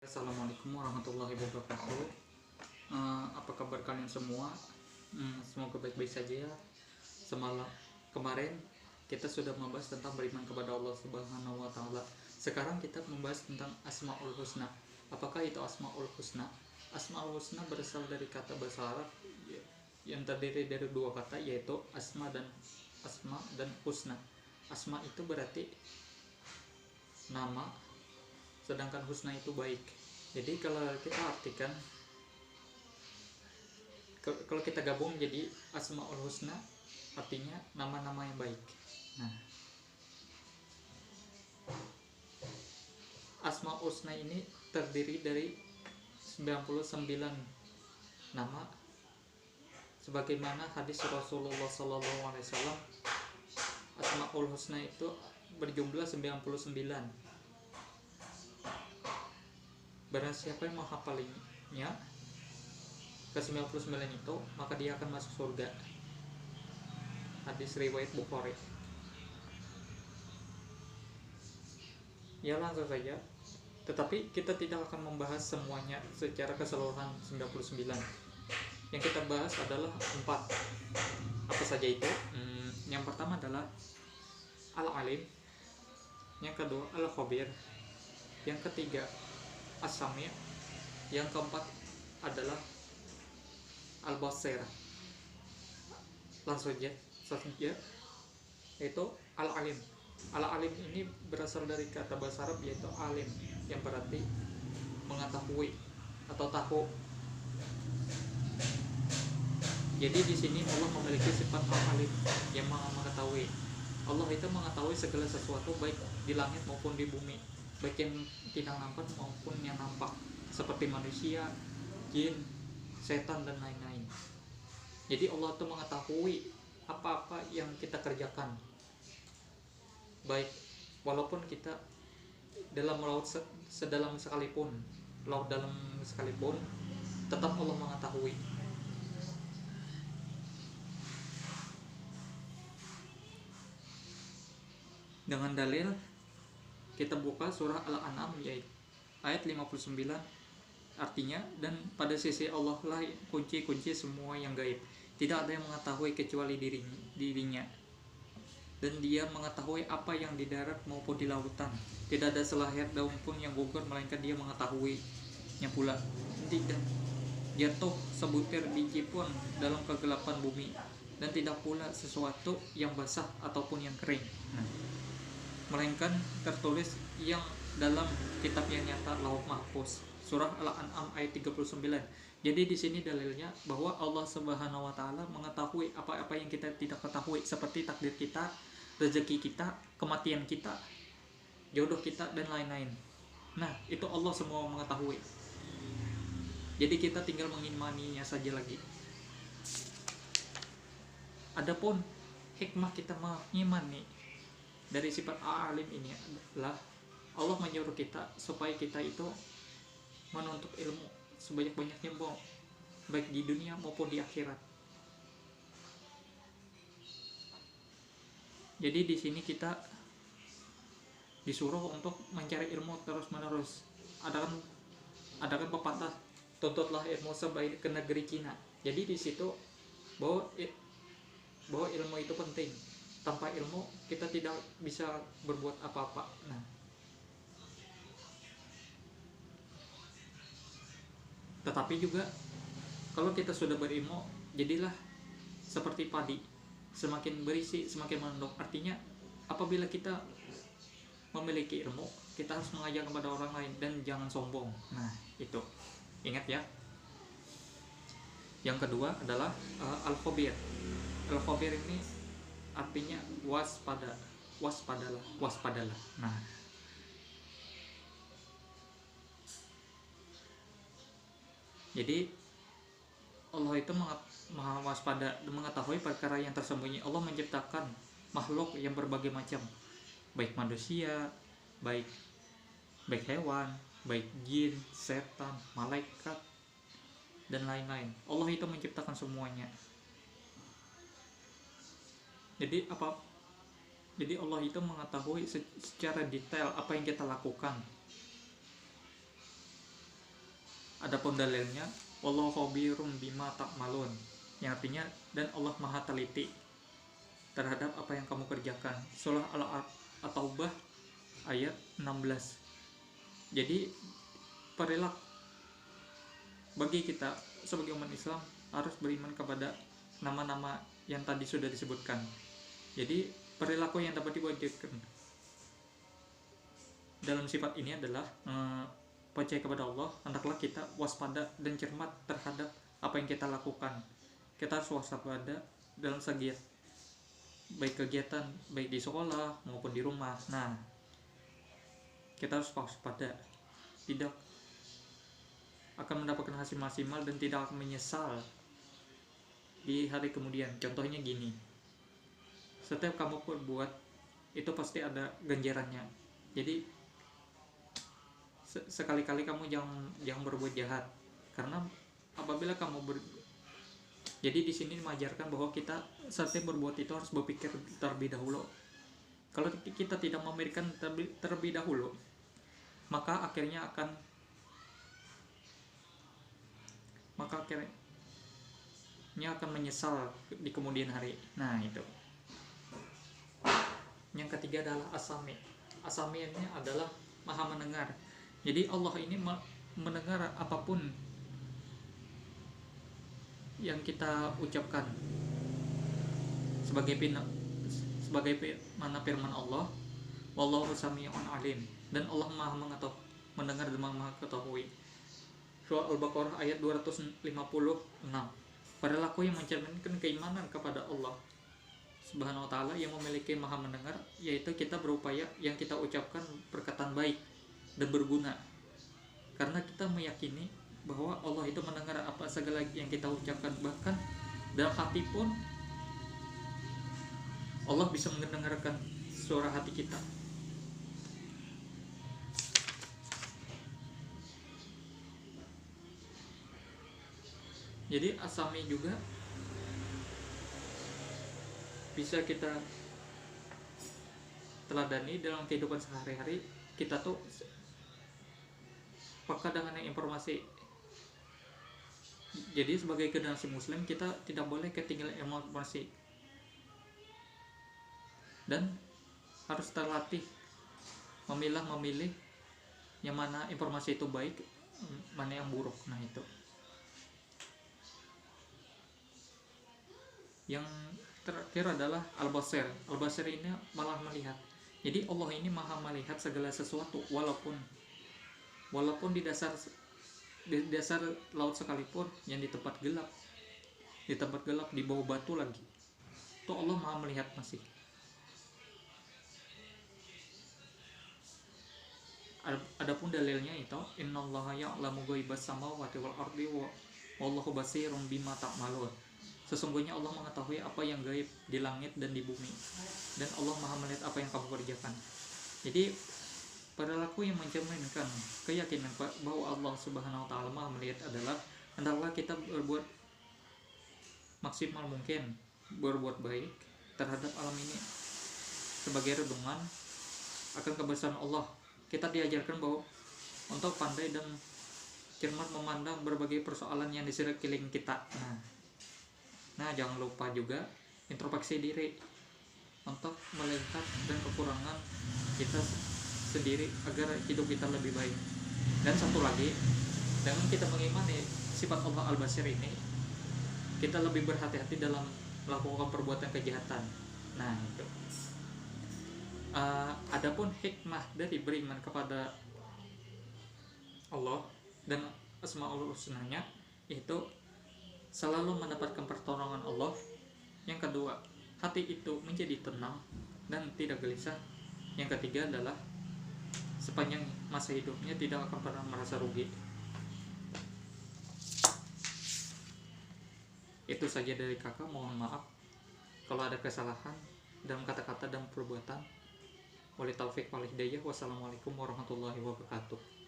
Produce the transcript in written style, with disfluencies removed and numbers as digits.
Assalamualaikum warahmatullahi wabarakatuh. Apa kabar kalian semua? Semoga baik-baik saja ya. Semalam kemarin kita sudah membahas tentang beriman kepada Allah Subhanahu wa taala. Sekarang kita membahas tentang Asmaul Husna. Apakah itu Asmaul Husna? Asmaul Husna berasal dari kata bahasa Arab yang terdiri dari dua kata, yaitu asma dan husna. Asma itu berarti nama, sedangkan husna itu baik. Jadi kalau kita artikan, kalau kita gabung jadi Asmaul Husna, artinya nama-nama yang baik. Nah, Asmaul Husna ini terdiri dari 99 nama, sebagaimana hadis Rasulullah SAW. Asmaul Husna itu berjumlah 99. Barang siapa yang menghafalinya ke 99 itu, maka dia akan masuk surga. Hadis riwayat Bukhari. Ya, langsung saja. Tetapi kita tidak akan membahas semuanya secara keseluruhan 99. Yang kita bahas adalah 4. Apa saja itu? Yang pertama adalah Al-Alim. Yang kedua Al-Khabir. Yang ketiga As-Sami'. Yang keempat adalah Al-Basir. Langsung saja, yaitu Al-Alim. Al-Alim ini berasal dari kata bahasa Arab, yaitu alim, yang berarti mengetahui atau tahu. Jadi di sini Allah memiliki sifat Al-Alim, yang mengetahui. Allah itu mengetahui segala sesuatu, baik di langit maupun di bumi, baik yang tidak nampak maupun yang nampak, seperti manusia, jin, setan, dan lain-lain. Jadi Allah itu mengetahui apa-apa yang kita kerjakan, baik walaupun kita dalam laut sedalam sekalipun, laut dalam sekalipun, tetap Allah mengetahui. Dengan dalil, kita buka surah Al-An'am ayat 59, artinya, dan pada sisi Allah lah kunci-kunci semua yang gaib. Tidak ada yang mengetahui kecuali dirinya. Dan dia mengetahui apa yang di darat maupun di lautan. Tidak ada selaher daun pun yang gugur, melainkan dia mengetahuinya pula. Tidak jatuh sebutir biji pun dalam kegelapan bumi, dan tidak pula sesuatu yang basah ataupun yang kering, melainkan tertulis yang dalam kitab yang nyata, Lauh Mahfuz. Surah Al-An'am ayat 39. Jadi di sini dalilnya bahwa Allah Subhanahu wa taala mengetahui apa-apa yang kita tidak ketahui, seperti takdir kita, rezeki kita, kematian kita, jodoh kita, dan lain-lain. Nah, itu Allah semua mengetahui. Jadi kita tinggal mengimaninya saja lagi. Adapun hikmah kita mengimani dari sifat Al-Alim ini adalah Allah menyuruh kita supaya kita itu menuntut ilmu sebanyak-banyaknya, baik di dunia maupun di akhirat. Jadi di sini kita disuruh untuk mencari ilmu terus-menerus. Adakan pepatah, tuntutlah ilmu sebaik ke negeri Cina. Jadi di situ bahwa ilmu itu penting. Tanpa ilmu kita tidak bisa berbuat apa-apa. Nah, tetapi juga kalau kita sudah berilmu, jadilah seperti padi, semakin berisi semakin menunduk. Artinya apabila kita memiliki ilmu, kita harus mengajak kepada orang lain dan jangan sombong. Nah, itu ingat ya. Yang kedua adalah Al-Khabir. Al-Khabir ini artinya waspadalah. Nah, jadi Allah itu maha waspada dan mengetahui perkara yang tersembunyi. Allah menciptakan makhluk yang berbagai macam, baik manusia, baik hewan, baik jin, setan, malaikat, dan lain-lain. Allah itu menciptakan semuanya. Jadi Allah itu mengetahui secara detail apa yang kita lakukan. Adapun dalilnya, wallahu khabirum bima ta'malun, yang artinya dan Allah Maha teliti terhadap apa yang kamu kerjakan. Surah At-Taubah ayat 16. Jadi perilaku bagi kita sebagai umat Islam harus beriman kepada nama-nama yang tadi sudah disebutkan. Jadi perilaku yang dapat diwajibkan dalam sifat ini adalah percaya kepada Allah. Hendaklah kita waspada dan cermat terhadap apa yang kita lakukan. Kita harus waspada dalam segi baik kegiatan baik di sekolah maupun di rumah. Nah, kita harus waspada, tidak akan mendapatkan hasil maksimal dan tidak akan menyesal di hari kemudian. Contohnya gini, setiap kamu berbuat itu pasti ada ganjarannya. Jadi sekali-kali kamu jangan berbuat jahat, karena apabila kamu jadi di sini mengajarkan bahwa kita setiap berbuat itu harus berpikir terlebih dahulu. Kalau kita tidak memikirkan terlebih dahulu, maka akhirnya akan menyesal di kemudian hari. Nah, itu. Yang ketiga adalah As-Sami. As-Sami ini adalah Maha mendengar. Jadi Allah ini mendengar apapun yang kita ucapkan. Sebagai mana firman Allah, wallahu sami'un alim, dan Allah Maha mendengar dan Maha mengetahui. Surah Al-Baqarah ayat 256. Perilaku yang mencerminkan keimanan kepada Allah Subhanahu wa taala yang memiliki Maha mendengar, yaitu kita berupaya yang kita ucapkan perkataan baik dan berguna. Karena kita meyakini bahwa Allah itu mendengar apa segala yang kita ucapkan, bahkan dalam hati pun Allah bisa mendengarkan suara hati kita. Jadi As-Sami juga bisa kita teladani dalam kehidupan sehari-hari. Kita tuh peka dengan informasi. Jadi sebagai generasi muslim kita tidak boleh ketinggalan informasi, dan harus terlatih memilih yang mana informasi itu baik, mana yang buruk. Nah, itu. Yang terakhir adalah Al-Basir. Al-Basir ini malah melihat. Jadi Allah ini Maha melihat segala sesuatu, walaupun di dasar laut sekalipun, yang di tempat gelap di bawah batu lagi, itu Allah Maha melihat masih. Adapun dalilnya itu, innallaha ya'lamu ghaibas samawati wal ardi wallahu basirun bima ta'malun. Sesungguhnya Allah mengetahui apa yang gaib di langit dan di bumi, dan Allah Maha melihat apa yang kamu kerjakan. Jadi perilaku yang mencerminkan keyakinan bahwa Allah Subhanahu wa taala Maha melihat adalah hendaklah kita berbuat maksimal mungkin, berbuat baik terhadap alam ini sebagai renungan akan kebesaran Allah. Kita diajarkan bahwa untuk pandai dan cermat memandang berbagai persoalan yang di sekeliling kita. Nah, jangan lupa juga introspeksi diri untuk melihat dan kekurangan kita sendiri agar hidup kita lebih baik. Dan satu lagi, dengan kita mengimani sifat Allah Al-Basir ini, kita lebih berhati-hati dalam melakukan perbuatan kejahatan. Nah, itu. Adapun hikmah dari beriman kepada Allah dan Asmaul Husnanya, itu selalu mendapatkan pertolongan Allah. Yang kedua, hati itu menjadi tenang dan tidak gelisah. Yang ketiga adalah sepanjang masa hidupnya tidak akan pernah merasa rugi. Itu saja dari kakak, mohon maaf kalau ada kesalahan dalam kata-kata dan perbuatan. Wali taufik wal hidayah. Wassalamualaikum warahmatullahi wabarakatuh.